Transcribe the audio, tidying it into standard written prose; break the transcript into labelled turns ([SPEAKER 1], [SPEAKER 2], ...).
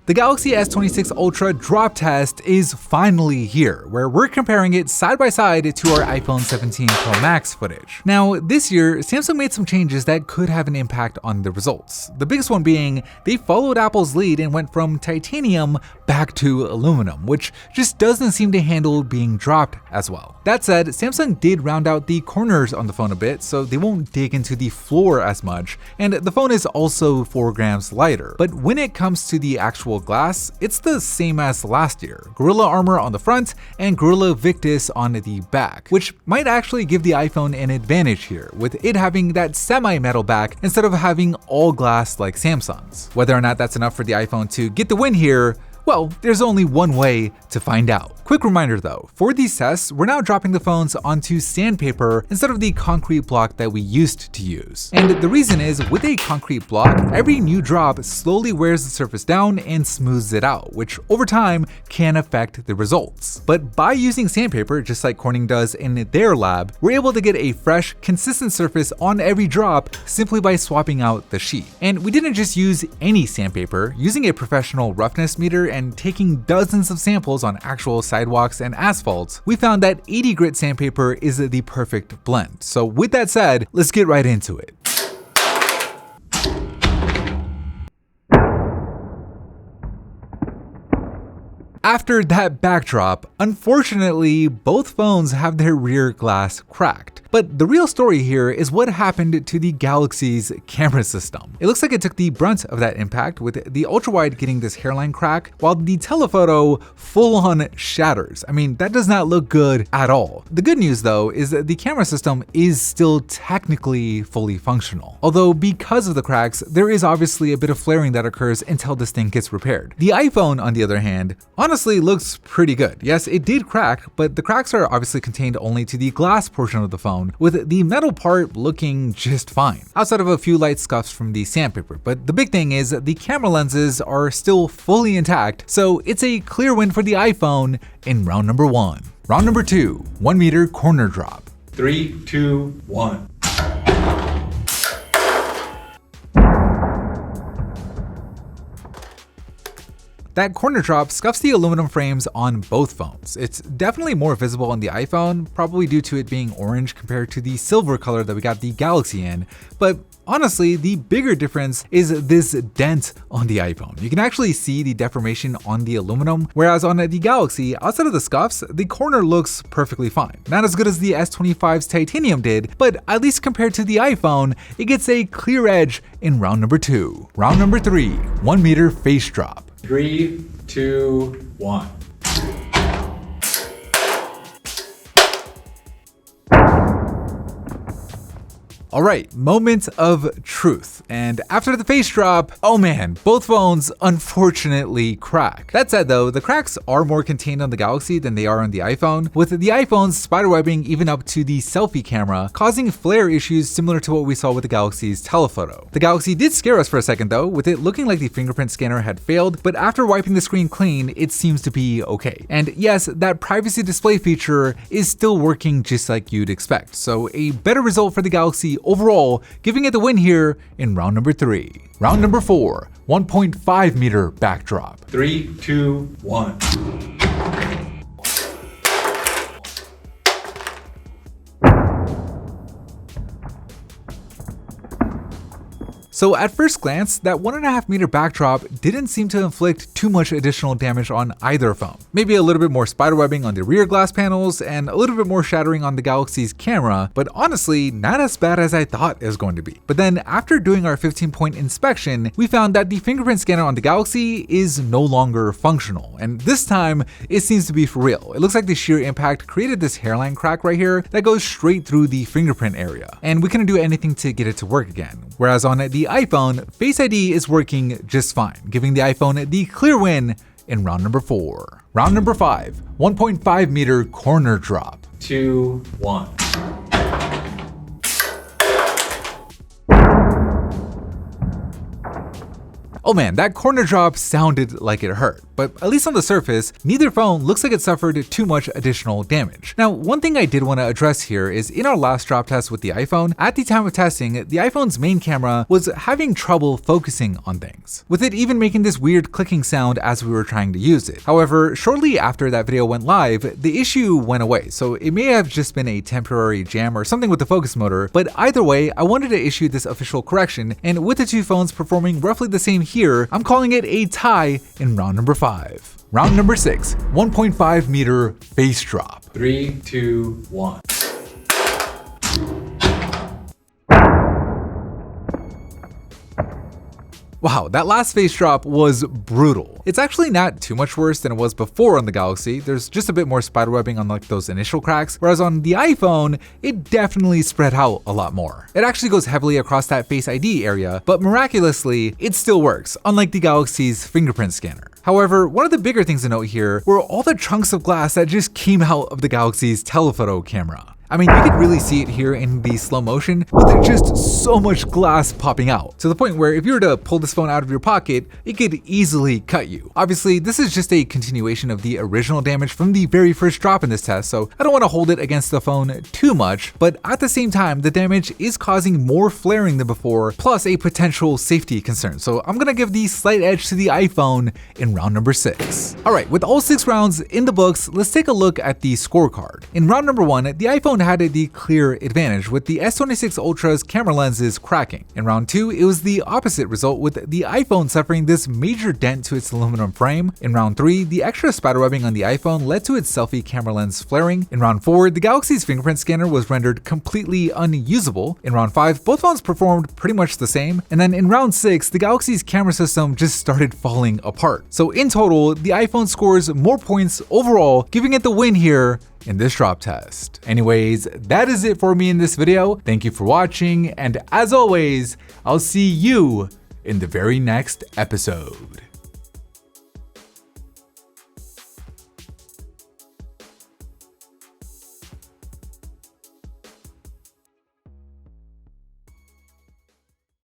[SPEAKER 1] The Galaxy S26 Ultra drop test is finally here, where we're comparing it side by side to our iPhone 17 Pro Max footage. Now, this year, Samsung made some changes that could have an impact on the results. The biggest one being, they followed Apple's lead and went from titanium back to aluminum, which just doesn't seem to handle being dropped as well. That said, Samsung did round out the corners on the phone a bit, so they won't dig into the floor as much, and the phone is also 4 grams lighter. But when it comes to the actual glass, it's the same as last year. Gorilla Armor on the front and Gorilla Victus on the back, which might actually give the iPhone an advantage here, with it having that semi-metal back instead of having all glass like Samsung's. Whether or not that's enough for the iPhone to get the win here, well, there's only one way to find out. Quick reminder though, for these tests, we're now dropping the phones onto sandpaper instead of the concrete block that we used to use. And the reason is, with a concrete block, every new drop slowly wears the surface down and smooths it out, which over time can affect the results. But by using sandpaper, just like Corning does in their lab, we're able to get a fresh, consistent surface on every drop simply by swapping out the sheet. And we didn't just use any sandpaper. Using a professional roughness meter and taking dozens of samples on actual sidewalks and asphalts, we found that 80 grit sandpaper is the perfect blend. So with that said, let's get right into it. After that backdrop, unfortunately, both phones have their rear glass cracked. But the real story here is what happened to the Galaxy's camera system. It looks like it took the brunt of that impact, with the ultra-wide getting this hairline crack, while the telephoto full-on shatters. I mean, that does not look good at all. The good news though is that the camera system is still technically fully functional. Although because of the cracks, there is obviously a bit of flaring that occurs until this thing gets repaired. The iPhone, on the other hand, honestly looks pretty good. Yes, it did crack, but the cracks are obviously contained only to the glass portion of the phone, with the metal part looking just fine, outside of a few light scuffs from the sandpaper. But the big thing is the camera lenses are still fully intact, so it's a clear win for the iPhone in round number 1. Round number 2, 1 meter corner drop.
[SPEAKER 2] 3, 2, 1.
[SPEAKER 1] That corner drop scuffs the aluminum frames on both phones. It's definitely more visible on the iPhone, probably due to it being orange compared to the silver color that we got the Galaxy in, but honestly, the bigger difference is this dent on the iPhone. You can actually see the deformation on the aluminum, whereas on the Galaxy, outside of the scuffs, the corner looks perfectly fine. Not as good as the S25's titanium did, but at least compared to the iPhone, it gets a clear edge in round number 2. Round number 3, 1 meter face drop.
[SPEAKER 2] 3, 2, 1.
[SPEAKER 1] Alright, moment of truth. And after the face drop, oh man, both phones unfortunately crack. That said though, the cracks are more contained on the Galaxy than they are on the iPhone, with the iPhone's spiderwebbing even up to the selfie camera, causing flare issues similar to what we saw with the Galaxy's telephoto. The Galaxy did scare us for a second though, with it looking like the fingerprint scanner had failed, but after wiping the screen clean, it seems to be okay. And yes, that privacy display feature is still working just like you'd expect. So a better result for the Galaxy overall, giving it the win here in round number 3. Round number 4, 1.5 meter backdrop.
[SPEAKER 2] 3, 2, 1.
[SPEAKER 1] So at first glance, that 1.5 meter backdrop didn't seem to inflict too much additional damage on either phone. Maybe a little bit more spiderwebbing on the rear glass panels and a little bit more shattering on the Galaxy's camera, but honestly, not as bad as I thought it was going to be. But then after doing our 15-point inspection, we found that the fingerprint scanner on the Galaxy is no longer functional. And this time, it seems to be for real. It looks like the sheer impact created this hairline crack right here that goes straight through the fingerprint area. And we couldn't do anything to get it to work again. Whereas on the iPhone, Face ID is working just fine, giving the iPhone the clear win in round number 4. Round number 5, 1.5 meter corner drop.
[SPEAKER 2] 2, 1.
[SPEAKER 1] Oh man, that corner drop sounded like it hurt, but at least on the surface, neither phone looks like it suffered too much additional damage. Now, one thing I did want to address here is in our last drop test with the iPhone, at the time of testing, the iPhone's main camera was having trouble focusing on things, with it even making this weird clicking sound as we were trying to use it. However, shortly after that video went live, the issue went away, so it may have just been a temporary jam or something with the focus motor, but either way, I wanted to issue this official correction, and with the two phones performing roughly the same here, I'm calling it a tie in round number 5. Round number 6, 1.5 meter face drop.
[SPEAKER 2] 3, 2, 1.
[SPEAKER 1] Wow, that last face drop was brutal. It's actually not too much worse than it was before on the Galaxy. There's just a bit more spiderwebbing on like those initial cracks, whereas on the iPhone, it definitely spread out a lot more. It actually goes heavily across that Face ID area, but miraculously, it still works, unlike the Galaxy's fingerprint scanner. However, one of the bigger things to note here were all the chunks of glass that just came out of the Galaxy's telephoto camera. I mean, you could really see it here in the slow motion, with just so much glass popping out, to the point where if you were to pull this phone out of your pocket, it could easily cut you. Obviously, this is just a continuation of the original damage from the very first drop in this test, so I don't want to hold it against the phone too much, but at the same time, the damage is causing more flaring than before, plus a potential safety concern, so I'm gonna give the slight edge to the iPhone in round number 6. Alright, with all 6 rounds in the books, let's take a look at the scorecard. In round number 1, the iPhone had the clear advantage with the S26 Ultra's camera lenses cracking. In round 2, it was the opposite result with the iPhone suffering this major dent to its aluminum frame. In round 3, the extra spiderwebbing on the iPhone led to its selfie camera lens flaring. In round 4, the Galaxy's fingerprint scanner was rendered completely unusable. In round 5, both phones performed pretty much the same. And then in round 6, the Galaxy's camera system just started falling apart. So in total, the iPhone scores more points overall, giving it the win here in this drop test. Anyways, that is it for me in this video. Thank you for watching, and as always, I'll see you in the very next episode.